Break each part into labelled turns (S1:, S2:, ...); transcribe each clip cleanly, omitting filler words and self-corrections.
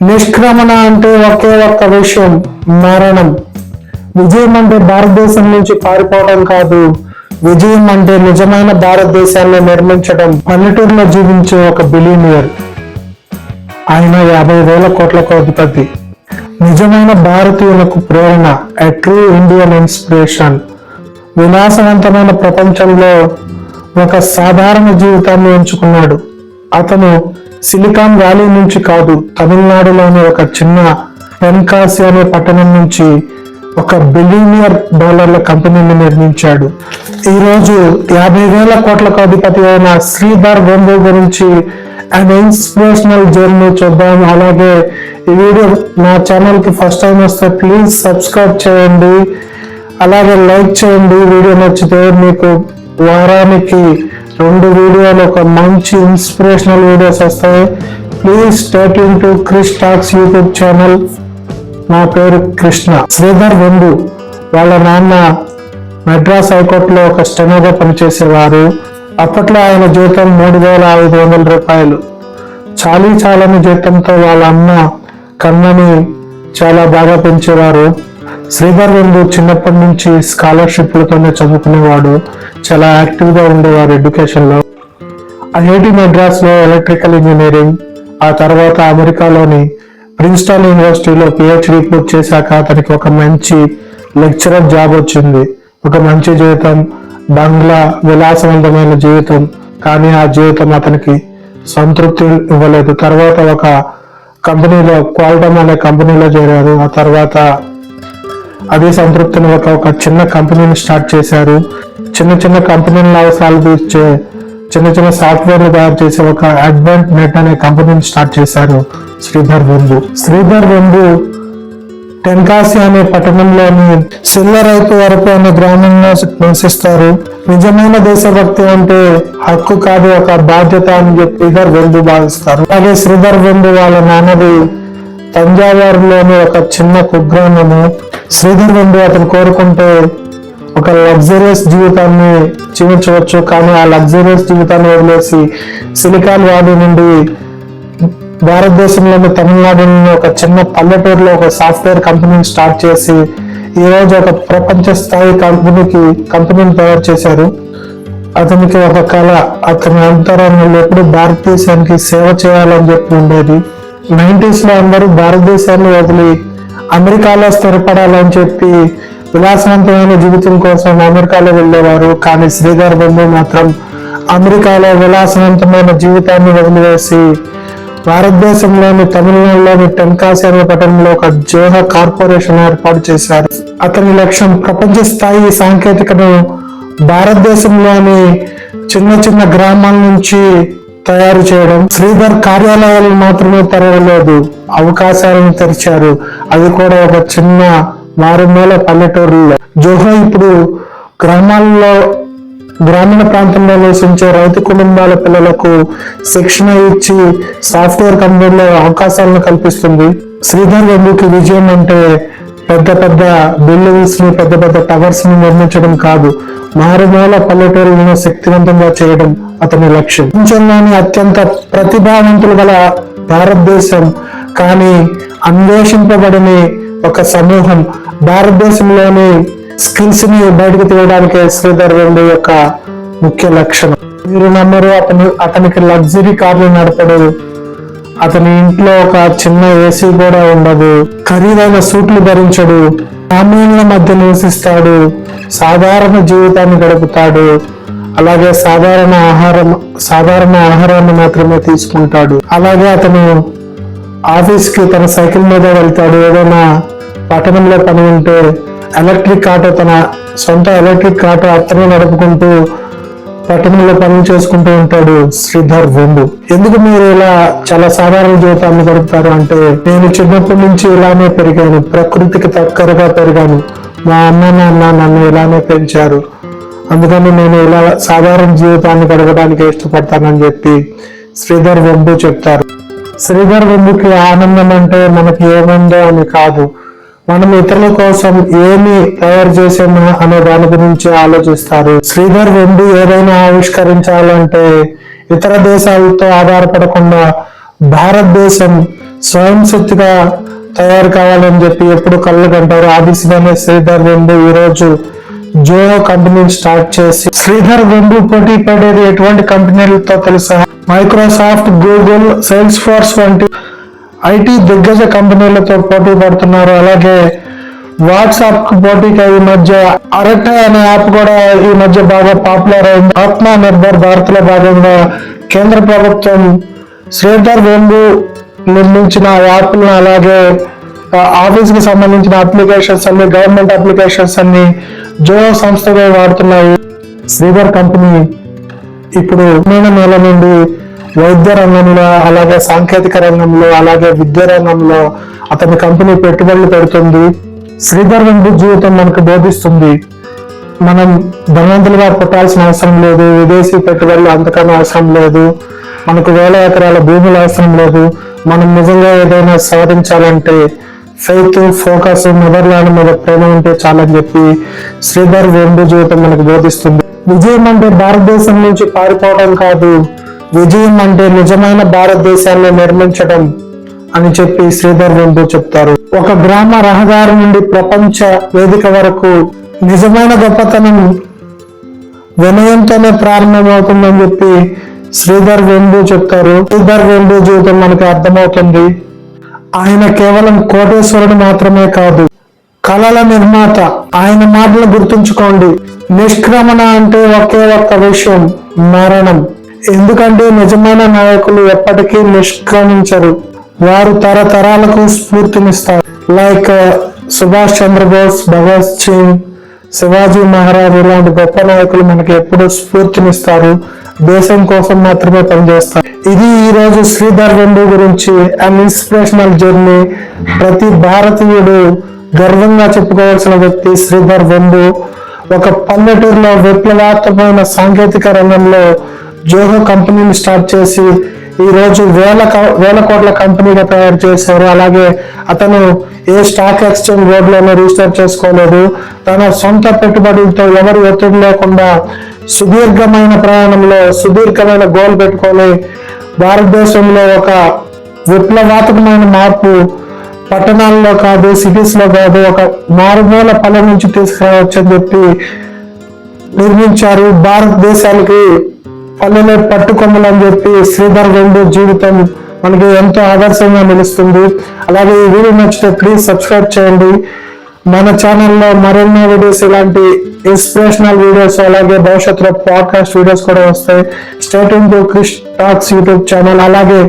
S1: నిష్క్రమణ అంటే ఒకే ఒక్క విషయం, మరణం. విజయం అంటే భారతదేశం నుంచి పారిపోవడం కాదు, విజయం అంటే నిజమైన భారతదేశాన్ని నిర్మించడం. పల్లెటూరులో జీవించే ఒక బిలియనియర్, ఆయన 50,000 కోట్లకు అధిపతి. నిజమైన భారతీయులకు ప్రేరణ, ఎ ట్రూ ఇండియన్ ఇన్స్పిరేషన్. విలాసవంతమైన ప్రపంచంలో ఒక సాధారణ జీవితాన్ని ఎంచుకున్నాడు. అతను సిలికాన్ వ్యాలీ నుంచి కాదు, తమిళనాడులోని ఒక చిన్న తెన్కాసి అనే పట్టణం నుంచి $1 బిలియన్ కంపెనీని నిర్మించాడు. ఈరోజు 50,000 కోట్లకు అధిపతి అయిన శ్రీధర్ వెంబు గురించి అండ్ ఇన్స్పిరేషనల్ జర్నీ చూద్దాం. అలాగే ఈ వీడియో నా ఛానల్ కి ఫస్ట్ టైం వస్తే ప్లీజ్ సబ్స్క్రైబ్ చేయండి, అలాగే లైక్ చేయండి. వీడియో నచ్చితే మీకు వారానికి 2 వీడియోలు, ఒక మంచి ఇన్స్పిరేషనల్ వీడియోస్ వస్తాయి. Please stay tune to Krish talks YouTube channel. నా పేరు కృష్ణ. శ్రీధర్ వెంబు వాళ్ళ నాన్న మెడ్రాస్ హైకోర్టులో ఒక స్టెనోగా పనిచేసేవారు. అప్పట్లో ఆయన జీతం $3,500. చాలని జీతంతో వాళ్ళ అమ్మ కన్నని చాలా బాగా పెంచేవారు. శ్రీధర్ వెంబు చిన్నప్పటి నుంచి స్కాలర్షిప్లతోనే చదువుకునేవాడు. చాలా యాక్టివ్ గా ఉండేవారు ఎడ్యుకేషన్ లో. ఐఐటి మెడ్రాస్ లో ఎలక్ట్రికల్ ఇంజనీరింగ్, ఆ తర్వాత అమెరికాలోని ప్రిన్స్టన్ యూనివర్సిటీలో పిహెచ్డి పూర్తి చేశాక అతనికి ఒక మంచి లెక్చరర్ జాబ్ వచ్చింది. ఒక మంచి జీవితం, బంగ్లా, విలాసవంతమైన జీవితం. కానీ ఆ జీవితం అతనికి సంతృప్తి ఇవ్వలేదు. తర్వాత ఒక కంపెనీలో, క్వాల్టమ్ అనే కంపెనీలో చేరారు. ఆ తర్వాత అదే సంతృప్తిని ఒక చిన్న కంపెనీని స్టార్ట్ చేశారు. చిన్న కంపెనీల అవసరాలు తీర్చే చిన్న సాఫ్ట్వేర్లు తయారు చేసే ఒక అడ్వాంట్ నెట్ అనే కంపెనీని స్టార్ట్ చేశారు శ్రీధర్ వెంబు. శ్రీధర్ వెంబు టెన్కాసి అనే పట్టణంలోని సిల్లరైతు వరకు అనే గ్రామంలో నివసిస్తారు. నిజమైన దేశభక్తి అంటే హక్కు కాదు, ఒక బాధ్యత అని చెప్పి శ్రీధర్ వెంబు భావిస్తారు. అలాగే శ్రీధర్ వెంబు వాళ్ళ నాన్నది తంజావూరులోని ఒక చిన్న కుగ్రామము. శ్రీధర్ వెంబు అతను కోరుకుంటే ఒక లగ్జరియస్ జీవితాన్ని జీవించవచ్చు, కానీ ఆ లగ్జరియస్ జీవితాన్ని వదిలేసి సిలికాన్ వ్యాలీ నుండి భారతదేశంలోని తమిళనాడులోని ఒక చిన్న పల్లెటూరులో ఒక సాఫ్ట్వేర్ కంపెనీని స్టార్ట్ చేసి ఈ రోజు ఒక ప్రపంచ స్థాయి కంపెనీని తయారు చేశారు. అతనికి ఒక కళ, అతని అంతరంగంలో ఎప్పుడు భారతదేశానికి సేవ చేయాలని చెప్పి ఉండేది. 90s లో అందరూ భారతదేశాన్ని వదిలి అమెరికాలో స్థిరపడాలని చెప్పి విలాసవంతమైన జీవితం కోసం అమెరికాలో వెళ్ళేవారు. కానీ శ్రీధర్ వెంబు మాత్రం అమెరికాలో విలాసవంతమైన జీవితాన్ని వదిలివేసి భారతదేశంలోని తమిళనాడులోని టెన్కాసి అనే పట్టణంలో ఒక జోహ కార్పొరేషన్ ఏర్పాటు చేశారు. అతని లక్ష్యం ప్రపంచ స్థాయి సాంకేతికను భారతదేశంలోని చిన్న గ్రామాల నుంచి తయారు చేయడం. శ్రీధర్ కార్యాలయాలు మాత్రమే తెరవలేదు, అవకాశాలను తెరిచారు. అది కూడా ఒక చిన్న మారుమూల పల్లెటూరులో. జోహో ఇప్పుడు గ్రామీణ ప్రాంతంలో నివసించే రైతు కుటుంబాల పిల్లలకు శిక్షణ ఇచ్చి సాఫ్ట్వేర్ కంపెనీలో అవకాశాలను కల్పిస్తుంది. శ్రీధర్ వెంబుకి విజయం అంటే పెద్ద బిల్డింగ్స్ ని, పెద్ద టవర్స్ ని నిర్మించడం కాదు, మారుమూల పల్లెటూరులను శక్తివంతంగా చేయడం అతని లక్ష్యం. ప్రపంచంలోని అత్యంత ప్రతిభావంతులు గల భారతదేశం, కానీ అన్వేషింపబడని ఒక సమూహం. భారతదేశంలోని స్కిల్స్ ని బయటకు తీయడానికి శ్రీధర్ వెంబు యొక్క ముఖ్య లక్షణం. మీరు నమ్మరు, అతనికి లగ్జరీ కార్లు నడపడు, అతని ఇంట్లో ఒక చిన్న ఏసీ కూడా ఉండదు, ఖరీదైన సూట్లు ధరించడు, గ్రామీణుల మధ్య నివసిస్తాడు, సాధారణ జీవితాన్ని గడుపుతాడు. అలాగే సాధారణ ఆహారాన్ని మాత్రమే తీసుకుంటాడు. అలాగే అతను ఆఫీస్ కి తన సైకిల్ మీద వెళ్తాడు. ఏదైనా పట్టణంలో పని ఉంటే ఎలక్ట్రిక్ ఆటో, తన సొంత ఎలక్ట్రిక్ ఆటో అతనే నడుపుకుంటూ పట్టణంలో పనులు చేసుకుంటూ ఉంటాడు శ్రీధర్ వెంబు. ఎందుకు మీరు ఇలా చాలా సాధారణ జీవితాన్ని గడుపుతారు అంటే, నేను చిన్నప్పటి నుంచి ఇలానే పెరిగాను, ప్రకృతికి దగ్గరగా పెరిగాను, మా అమ్మ నాన్న నన్ను ఇలానే పెంచారు, అందుకని నేను ఇలా సాధారణ జీవితాన్ని గడపడానికి ఇష్టపడతానని చెప్పి శ్రీధర్ వెంబు చెప్తారు. శ్రీధర్ వెంబుకి ఆనందం అంటే మనకి ఏముందో అని కాదు, మనం ఇతరుల కోసం ఏమి తయారు చేసామా అనే దాని గురించి ఆలోచిస్తారు. శ్రీధర్ వెంబు ఏదైనా ఆవిష్కరించాలంటే ఇతర దేశాలతో ఆధారపడకుండా భారతదేశం స్వయం శక్తిగా తయారు కావాలని చెప్పి ఎప్పుడు కళ్ళు కంటారు. ఆ దిశగానే శ్రీధర్ వెంబు ఈ రోజు జోహో కంపెనీని స్టార్ట్ చేసి, శ్రీధర్ వెంబు పోటీ పడేది ఎటువంటి కంపెనీలతో తెలుసా? మైక్రోసాఫ్ట్, గూగుల్, సేల్స్ ఫోర్స్ వంటి ఐటీ దిగ్గజ కంపెనీలతో పోటీ పడుతున్నారు. అలాగే వాట్సాప్ కు పోటీగా ఈ మధ్య అరటే అనే యాప్ కూడా ఈ మధ్య బాగా పాపులర్ అయింది. ఆత్మ నిర్భర్ భారత్ లో భాగంగా కేంద్ర ప్రభుత్వం శ్రీధర్ వెంబు నిర్మించిన యాప్లను, అలాగే ఆఫీస్ కి సంబంధించిన అప్లికేషన్స్ అన్ని, గవర్నమెంట్ అప్లికేషన్స్ అన్ని జోహో సంస్థగా వాడుతున్నాయి. శ్రీధర్ కంపెనీ ఇప్పుడు నెల నుండి వైద్య రంగంలో, అలాగే సాంకేతిక రంగంలో, అలాగే విద్యా రంగంలో అతని కంపెనీ పెట్టుబడులు పెడుతుంది. శ్రీధర్ వెంబు జీవితం మనకు బోధిస్తుంది, మనం ధనవంతులుగా పుట్టాల్సిన అవసరం లేదు, విదేశీ పెట్టుబడులు అంతకన్నా అవసరం లేదు, మనకు వేల ఎకరాల భూములు అవసరం లేదు. మనం నిజంగా ఏదైనా సాధించాలంటే ఫెయిత్, ఫోకస్, మదర్లాండ్ మీద ప్రేమ ఉంటే చాలని చెప్పి శ్రీధర్ వెంబు జీవితం మనకు బోధిస్తుంది. విజయం అంటే భారతదేశం నుంచి పారిపోవడం కాదు, విజయం అంటే నిజమైన భారతదేశాన్ని నిర్మించడం అని చెప్పి శ్రీధర్ వెంబు చెప్తారు. ఒక గ్రామ రహదారి నుండి ప్రపంచ వేదిక వరకు నిజమైన గొప్పతనం వినయంతోనే ప్రారంభమవుతుందని చెప్పి శ్రీధర్ వెంబు చెప్తారు. శ్రీధర్ వెంబు జీవితం మనకు అర్థమవుతుంది, ఆయన కేవలం కోటేశ్వరుడు మాత్రమే కాదు, కళల నిర్మాత. ఆయన మాటలు గుర్తుంచుకోండి, నిష్క్రమణ అంటే ఒకే ఒక్క విషయం, మరణం. ఎందుకంటే నిజమైన నాయకులు ఎప్పటికీ నిష్క్రమించరు, వారు తరతరాలకు స్ఫూర్తినిస్తారు. లైక్ సుభాష్ చంద్రబోస్, భగత్ సింగ్, శివాజీ మహారాజ్ ఇలాంటి గొప్ప నాయకులు మనకి ఎప్పుడు స్ఫూర్తినిస్తారు, దేశం కోసం మాత్రమే పనిచేస్తారు. ఇది ఈ రోజు శ్రీధర్ వెంబు గురించి అన్ ఇన్స్పిరేషనల్ జర్నీ. ప్రతి భారతీయుడు గర్వంగా చెప్పుకోవాల్సిన వ్యక్తి శ్రీధర్ వెంబు. ఒక పల్లెటూరులో విప్లవాత్మకమైన సాంకేతిక రంగంలో జోహో కంపెనీని స్టార్ట్ చేసి ఈ రోజు వేల కోట్ల కంపెనీగా తయారు చేశారు. అలాగే అతను ఏ స్టాక్ ఎక్స్చేంజ్ బోర్డులోనూ రిజిస్టర్ చేసుకోలేదు. తన సొంత పెట్టుబడులతో ఎవరు ఒత్తిడి లేకుండా సుదీర్ఘమైన ప్రయాణంలో సుదీర్ఘమైన గోల్ పెట్టుకొని భారతదేశంలో ఒక విప్లవాత్మకమైన మార్పు పట్టణాల్లో కాదు, సిటీస్ లో కాదు, ఒక మారుమూల పల్లె నుంచి తీసుకురావచ్చని చెప్పి నిర్మించారు. భారతదేశానికి పల్లెలే పట్టుకొమ్మలు అని చెప్పి శ్రీధర్ వెంబు జీవితం మనకి ఎంతో ఆదర్శంగా నిలుస్తుంది. అలాగే ఈ వీడియో నచ్చితే ప్లీజ్ సబ్స్క్రైబ్ చేయండి. మన ఛానల్లో మరెన్నో వీడియోస్, ఇలాంటి ఇన్స్పిరేషనల్ వీడియోస్, అలాగే భవిష్యత్తులో పాడ్కాస్ట్ వీడియోస్ కూడా వస్తాయి. Stay tune to Krish talks YouTube channel. అలాగే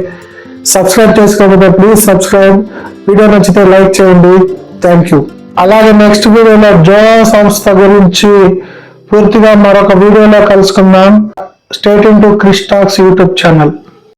S1: సబ్స్క్రైబ్ చేసుకోకపోతే ప్లీజ్ సబ్స్క్రైబ్. వీడియో నచ్చితే లైక్ చేయండి. Thank you. అలాగే నెక్స్ట్ వీడియోలో జోహో సంస్థ గురించి పూర్తిగా మరొక వీడియోలో కలుసుకుందాం. Stay tune to Krish talks YouTube channel.